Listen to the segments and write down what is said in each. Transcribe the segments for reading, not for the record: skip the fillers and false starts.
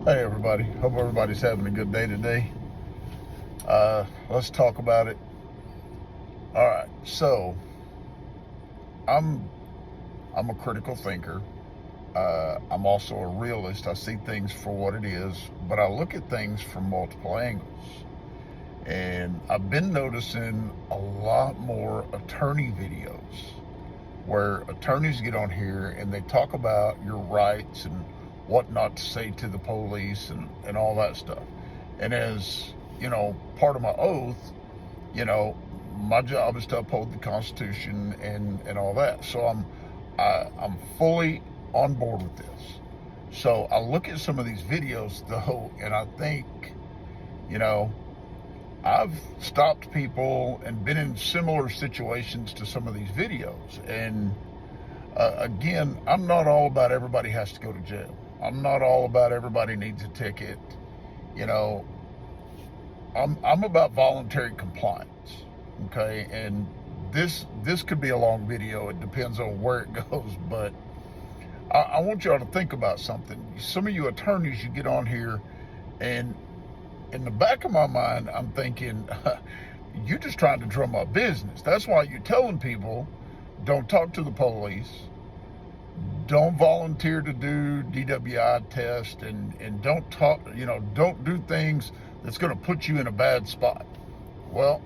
Hey everybody, hope everybody's having a good day today. Let's talk about it. All right, so I'm I'm a critical thinker. I'm also a realist. I see things for what it is, but I look at things from multiple angles. And I've been noticing a lot more attorney videos where attorneys get on here and they talk about your rights and what not to say to the police and all that stuff. And as part of my oath, you know, my job is to uphold the Constitution and all that. So I'm fully on board with this. So I look at some of these videos though, and I think, you know, I've stopped people and been in similar situations to some of these videos. And again, I'm not all about everybody has to go to jail. I'm not all about everybody needs a ticket. You know, I'm about voluntary compliance. Okay, and this could be a long video. It depends on where it goes, but I want y'all to think about something. Some of you attorneys, you get on here, and in the back of my mind, I'm thinking, you're just trying to drum up business. That's why you're telling people, don't talk to the police, don't volunteer to do DWI test, and don't talk, don't do things that's going to put you in a bad spot. Well,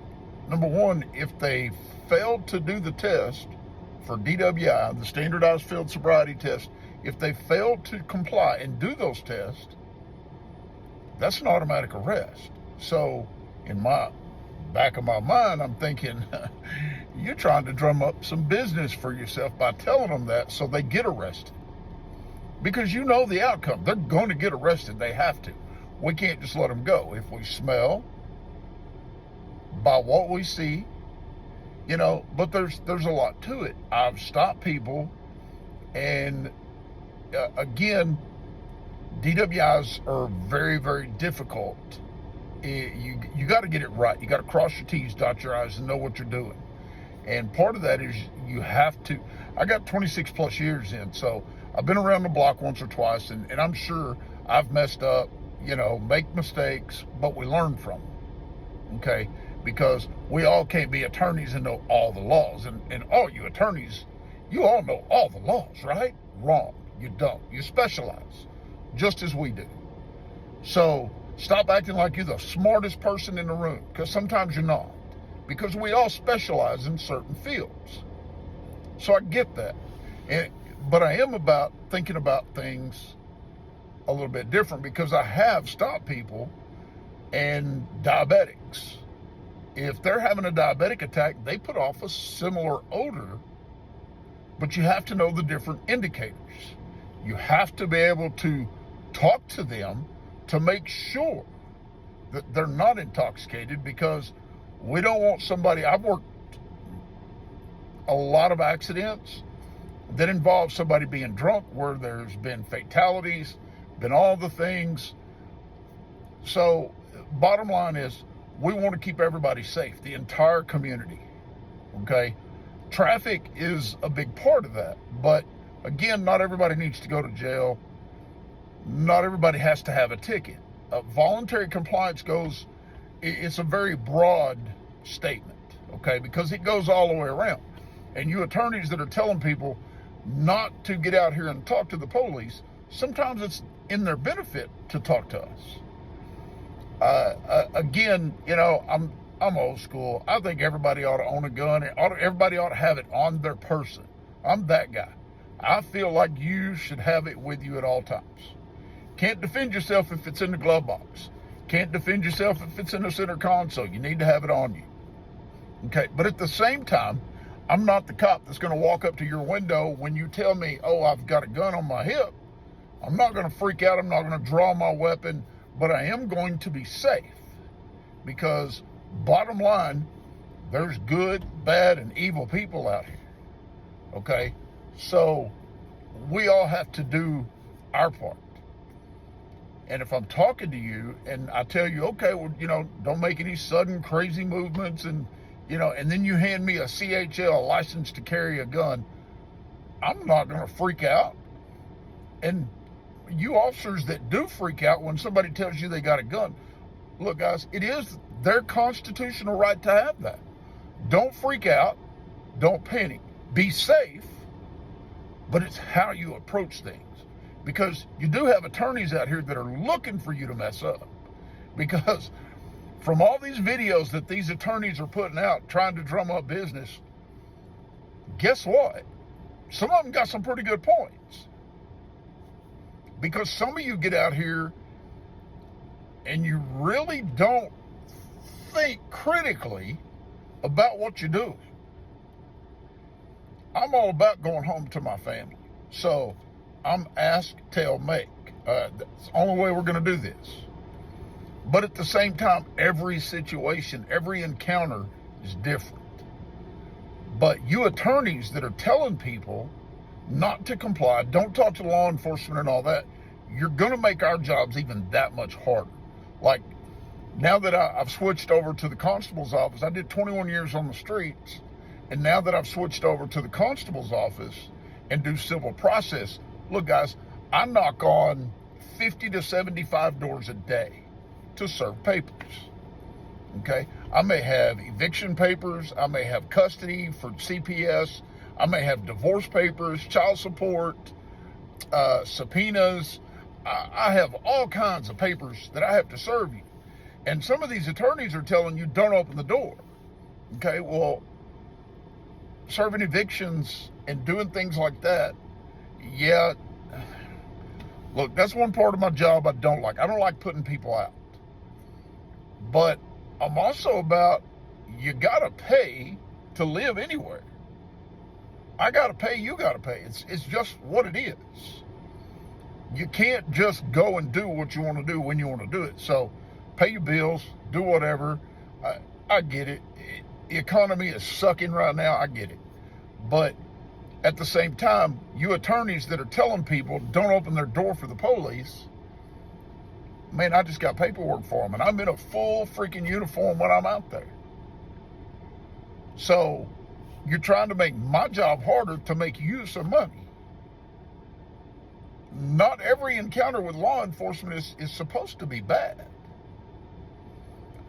number one, if they failed to do the test for DWI, the standardized field sobriety test, if they failed to comply and do those tests, that's an automatic arrest. So in my back of my mind, I'm thinking, you're trying to drum up some business for yourself by telling them that so they get arrested. Because you know the outcome. They're going to get arrested. They have to. We can't just let them go. If we smell by what we see, but there's a lot to it. I've stopped people, and again, DWIs are very, very difficult. You got to get it right. You got to cross your T's, dot your I's, and know what you're doing. And part of that is you have to. I got 26 plus years in, so I've been around the block once or twice, and I'm sure I've messed up, make mistakes, but we learn from them. Okay? Because we all can't be attorneys and know all the laws. And all you attorneys, you all know all the laws, right? Wrong. You don't. You specialize, just as we do. So stop acting like you're the smartest person in the room, because sometimes you're not, because we all specialize in certain fields. So I get that. But I am about thinking about things a little bit different, because I have stopped people and diabetics. If they're having a diabetic attack, they put off a similar odor, but you have to know the different indicators. You have to be able to talk to them to make sure that they're not intoxicated, because we don't want somebody. I've worked a lot of accidents that involve somebody being drunk, where there's been fatalities, been all the things. So bottom line is, we want to keep everybody safe, the entire community. Okay? Traffic is a big part of that. But again, not everybody needs to go to jail. Not everybody has to have a ticket. Voluntary compliance it's a very broad statement, okay? Because it goes all the way around. And you attorneys that are telling people not to get out here and talk to the police, sometimes it's in their benefit to talk to us. Again, I'm old school. I think everybody ought to own a gun. Everybody ought to have it on their person. I'm that guy. I feel like you should have it with you at all times. Can't defend yourself if it's in the glove box. Can't defend yourself if it's in the center console. You need to have it on you. Okay, but at the same time, I'm not the cop that's going to walk up to your window when you tell me, oh, I've got a gun on my hip. I'm not going to freak out. I'm not going to draw my weapon, but I am going to be safe, because bottom line, there's good, bad, and evil people out here. Okay, so we all have to do our part. And if I'm talking to you and I tell you, okay, well, don't make any sudden crazy movements, and then you hand me a CHL, a license to carry a gun, I'm not going to freak out. And you officers that do freak out when somebody tells you they got a gun, look, guys, it is their constitutional right to have that. Don't freak out. Don't panic. Be safe, but it's how you approach things. Because you do have attorneys out here that are looking for you to mess up. Because from all these videos that these attorneys are putting out trying to drum up business, guess what? Some of them got some pretty good points. Because some of you get out here and you really don't think critically about what you do. I'm all about going home to my family. So I'm ask, tell, make. That's the only way we're going to do this. But at the same time, every situation, every encounter is different. But you attorneys that are telling people not to comply, don't talk to law enforcement and all that, you're going to make our jobs even that much harder. Like, now that I've switched over to the constable's office, I did 21 years on the streets, and now that I've switched over to the constable's office and do civil process, look, guys, I knock on 50 to 75 doors a day to serve papers. Okay? I may have eviction papers, I may have custody for CPS, I may have divorce papers, child support, subpoenas. I have all kinds of papers that I have to serve you. And some of these attorneys are telling you, don't open the door. Okay, well, serving evictions and doing things like that, yeah, look, that's one part of my job I don't like. I don't like putting people out. But I'm also about, you gotta pay to live anywhere. I gotta pay, you gotta pay. It's just what it is. You can't just go and do what you want to do when you want to do it. So pay your bills, do whatever. I get it. The economy is sucking right now. I get it. But at the same time, you attorneys that are telling people don't open their door for the police, man, I just got paperwork for them, and I'm in a full freaking uniform when I'm out there. So you're trying to make my job harder to make you some money. Not every encounter with law enforcement is supposed to be bad.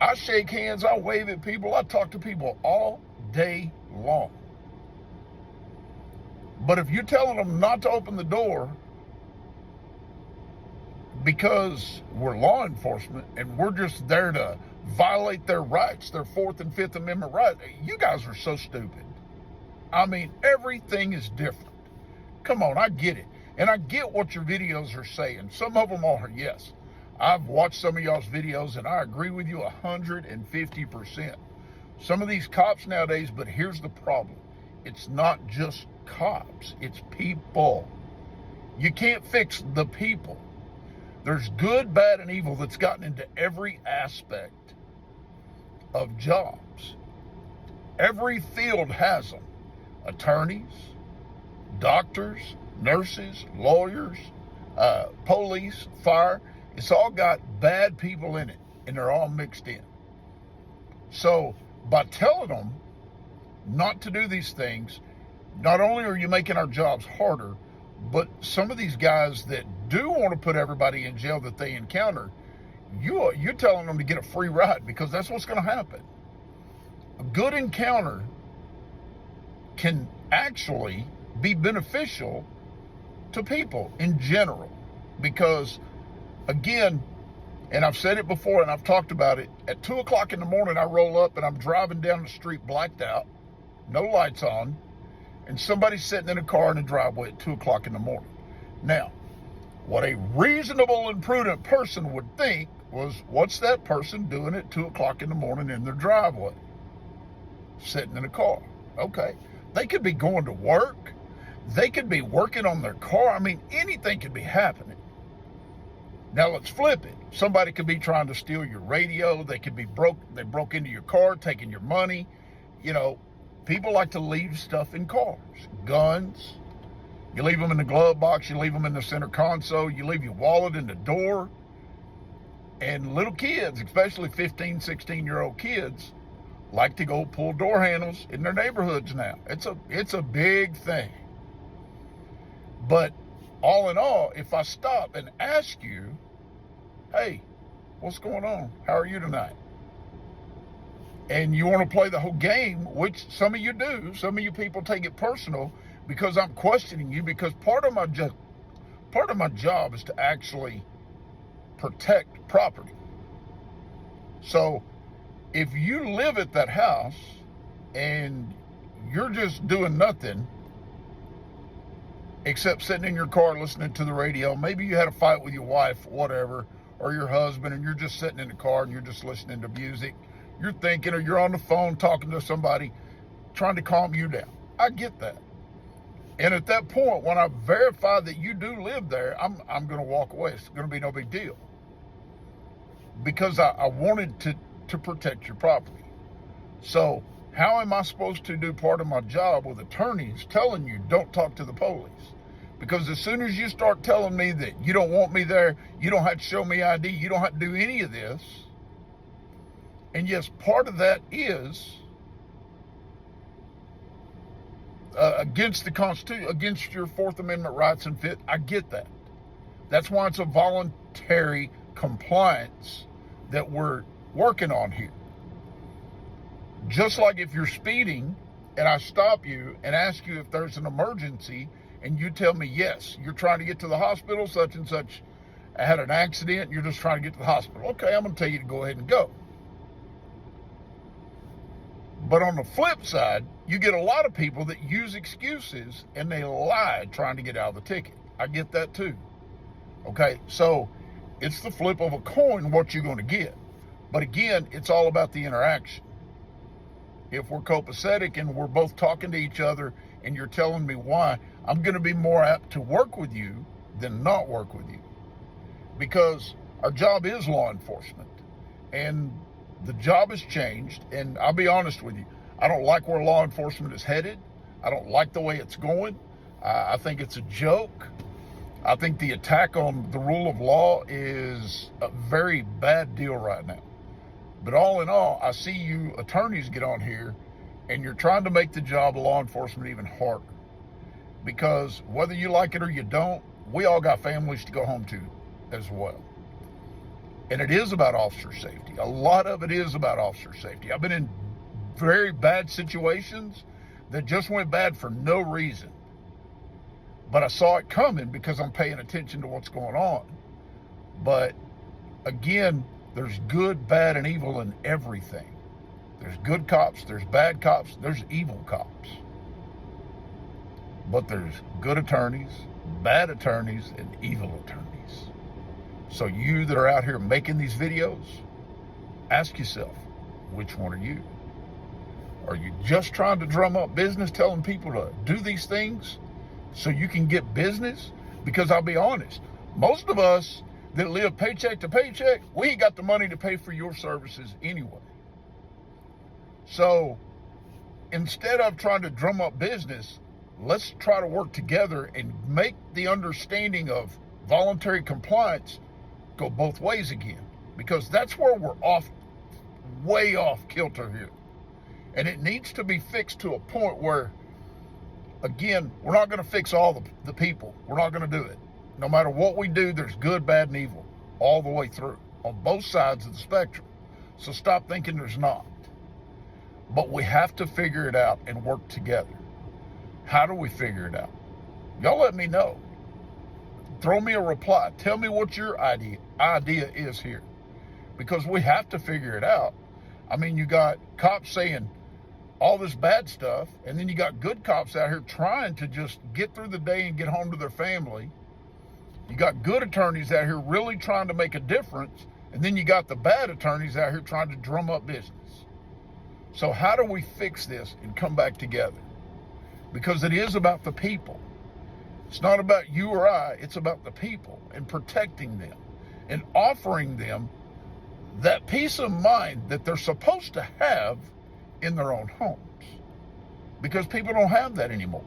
I shake hands, I wave at people, I talk to people all day long. But if you're telling them not to open the door because we're law enforcement and we're just there to violate their rights, their Fourth and Fifth Amendment rights, you guys are so stupid. I mean, everything is different. Come on, I get it. And I get what your videos are saying. Some of them are, yes. I've watched some of y'all's videos and I agree with you 150%. Some of these cops nowadays, but here's the problem. It's not just cops, it's people. You can't fix the people. There's good, bad, and evil that's gotten into every aspect of jobs. Every field has them. Attorneys, doctors, nurses, lawyers, police, fire. It's all got bad people in it, and they're all mixed in. So by telling them not to do these things, not only are you making our jobs harder, but some of these guys that do want to put everybody in jail that they encounter, you're telling them to get a free ride, because that's what's going to happen. A good encounter can actually be beneficial to people in general, because again, and I've said it before and I've talked about it, at 2 o'clock in the morning I roll up and I'm driving down the street blacked out, no lights on, and somebody's sitting in a car in the driveway at 2 o'clock in the morning. Now, what a reasonable and prudent person would think was, what's that person doing at 2 o'clock in the morning in their driveway? Sitting in a car. Okay. They could be going to work. They could be working on their car. I mean, anything could be happening. Now let's flip it. Somebody could be trying to steal your radio. They broke into your car, taking your money. You know, people like to leave stuff in cars. Guns. You leave them in the glove box. You leave them in the center console. You leave your wallet in the door. And little kids, especially 15, 16-year-old kids, like to go pull door handles in their neighborhoods now. It's a big thing. But all in all, if I stop and ask you, hey, what's going on? How are you tonight? And you want to play the whole game, which some of you do. Some of you people take it personal because I'm questioning you, because part of my job is to actually protect property. So if you live at that house and you're just doing nothing except sitting in your car listening to the radio, maybe you had a fight with your wife, whatever, or your husband, and you're just sitting in the car and you're just listening to music, you're thinking, or you're on the phone talking to somebody trying to calm you down. I get that. And at that point, when I verify that you do live there, I'm going to walk away. It's going to be no big deal, because I wanted to protect your property. So how am I supposed to do part of my job with attorneys telling you don't talk to the police? Because as soon as you start telling me that you don't want me there, you don't have to show me ID, you don't have to do any of this. And yes, part of that is against the Constitution, against your Fourth Amendment rights and Fifth. I get that. That's why it's a voluntary compliance that we're working on here. Just like if you're speeding and I stop you and ask you if there's an emergency and you tell me, yes, you're trying to get to the hospital, such and such, I had an accident, you're just trying to get to the hospital. Okay, I'm going to tell you to go ahead and go. But on the flip side, you get a lot of people that use excuses and they lie trying to get out of the ticket. I get that too. Okay, so it's the flip of a coin what you're going to get. But again, it's all about the interaction. If we're copacetic and we're both talking to each other and you're telling me why, I'm going to be more apt to work with you than not work with you. Because our job is law enforcement. And the job has changed, and I'll be honest with you, I don't like where law enforcement is headed. I don't like the way it's going. I think it's a joke. I think the attack on the rule of law is a very bad deal right now. But all in all, I see you attorneys get on here, and you're trying to make the job of law enforcement even harder. Because whether you like it or you don't, we all got families to go home to as well. And it is about officer safety. A lot of it is about officer safety. I've been in very bad situations that just went bad for no reason. But I saw it coming because I'm paying attention to what's going on. But again, there's good, bad, and evil in everything. There's good cops, there's bad cops, there's evil cops. But there's good attorneys, bad attorneys, and evil attorneys. So you that are out here making these videos, ask yourself, which one are you? Are you just trying to drum up business, telling people to do these things so you can get business? Because I'll be honest, most of us that live paycheck to paycheck, we ain't got the money to pay for your services anyway. So instead of trying to drum up business, let's try to work together and make the understanding of voluntary compliance go both ways again, because that's where we're way off kilter here. And it needs to be fixed to a point where, again, we're not going to fix all the people. We're not going to do it. No matter what we do, there's good, bad, and evil all the way through on both sides of the spectrum. So stop thinking there's not. But we have to figure it out and work together. How do we figure it out? Y'all let me know. Throw me a reply. Tell me what your idea is here. Because we have to figure it out. I mean, you got cops saying all this bad stuff, and then you got good cops out here trying to just get through the day and get home to their family. You got good attorneys out here really trying to make a difference, and then you got the bad attorneys out here trying to drum up business. So how do we fix this and come back together? Because it is about the people. It's not about you or I, it's about the people and protecting them and offering them that peace of mind that they're supposed to have in their own homes. Because people don't have that anymore.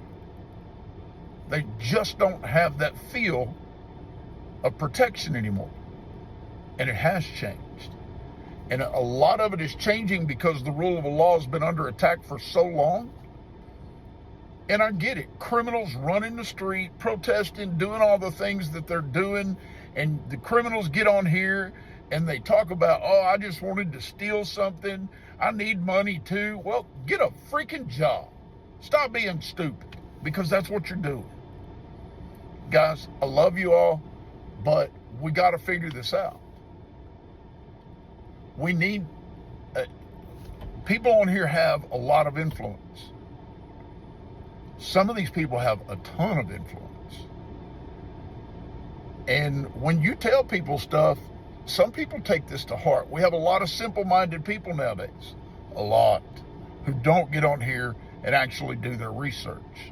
They just don't have that feel of protection anymore. And it has changed. And a lot of it is changing because the rule of law has been under attack for so long And I get it. Criminals running the street, protesting, doing all the things that they're doing. And the criminals get on here and they talk about, oh, I just wanted to steal something. I need money too. Well, get a freaking job. Stop being stupid, because that's what you're doing. Guys, I love you all, but we got to figure this out. We need, people on here have a lot of influence. Some of these people have a ton of influence. And when you tell people stuff, some people take this to heart. We have a lot of simple-minded people nowadays, a lot, who don't get on here and actually do their research.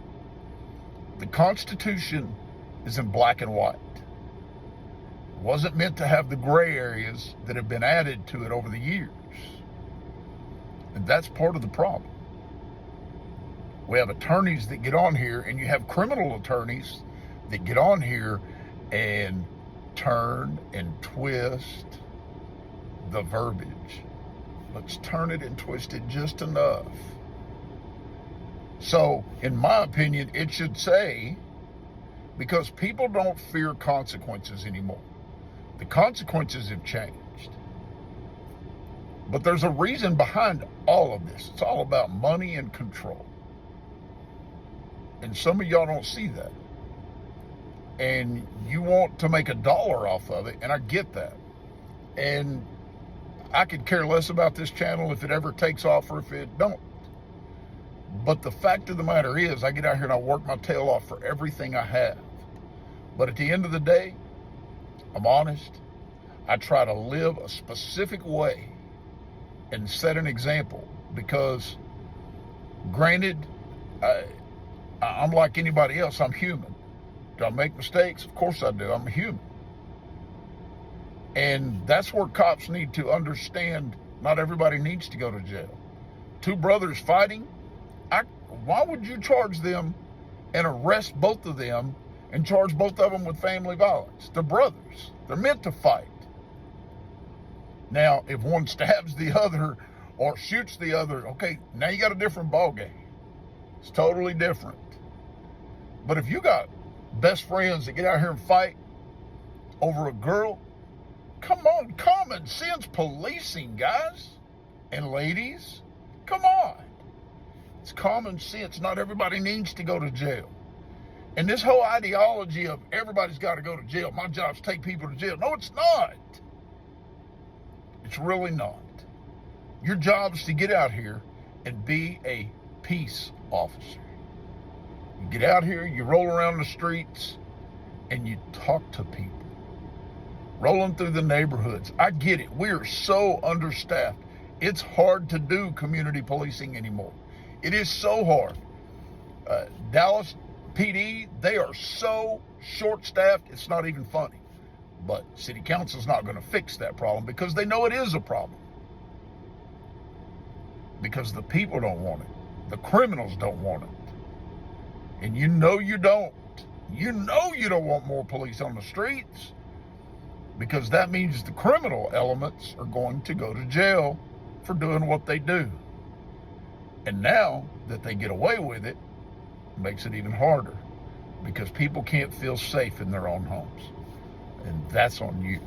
The Constitution is in black and white. It wasn't meant to have the gray areas that have been added to it over the years. And that's part of the problem. We have attorneys that get on here, and you have criminal attorneys that get on here and turn and twist the verbiage. Let's turn it and twist it just enough. So, in my opinion, it should say, because people don't fear consequences anymore. The consequences have changed. But there's a reason behind all of this. It's all about money and control. And some of y'all don't see that. And you want to make $1 off of it, and I get that. And I could care less about this channel if it ever takes off or if it don't. But the fact of the matter is, I get out here and I work my tail off for everything I have. But at the end of the day, I'm honest. I try to live a specific way and set an example, because granted, I'm like anybody else. I'm human. Do I make mistakes? Of course I do. I'm a human. And that's where cops need to understand, not everybody needs to go to jail. Two brothers fighting, why would you charge them and arrest both of them and charge both of them with family violence? They're brothers. They're meant to fight. Now, if one stabs the other or shoots the other, okay, now you got a different ballgame. It's totally different. But if you got best friends that get out here and fight over a girl, come on, common sense policing, guys and ladies. Come on. It's common sense. Not everybody needs to go to jail. And this whole ideology of everybody's got to go to jail, my job's take people to jail. No, it's not. It's really not. Your job is to get out here and be a peace officer. You get out here, you roll around the streets, and you talk to people. Rolling through the neighborhoods. I get it. We are so understaffed. It's hard to do community policing anymore. It is so hard. Dallas PD, they are so short-staffed, it's not even funny. But city council's not going to fix that problem, because they know it is a problem. Because the people don't want it. The criminals don't want it. And you know you don't. You know you don't want more police on the streets, because that means the criminal elements are going to go to jail for doing what they do. And now that they get away with it, makes it even harder, because people can't feel safe in their own homes. And that's on you.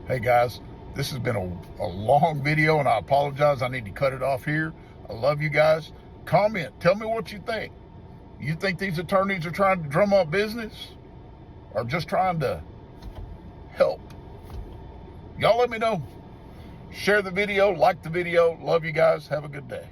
Hey guys, this has been a long video, and I apologize. I need to cut it off here. I love you guys. Comment. Tell me what you think. You think these attorneys are trying to drum up business, or just trying to help? Y'all let me know. Share the video, like the video. Love you guys. Have a good day.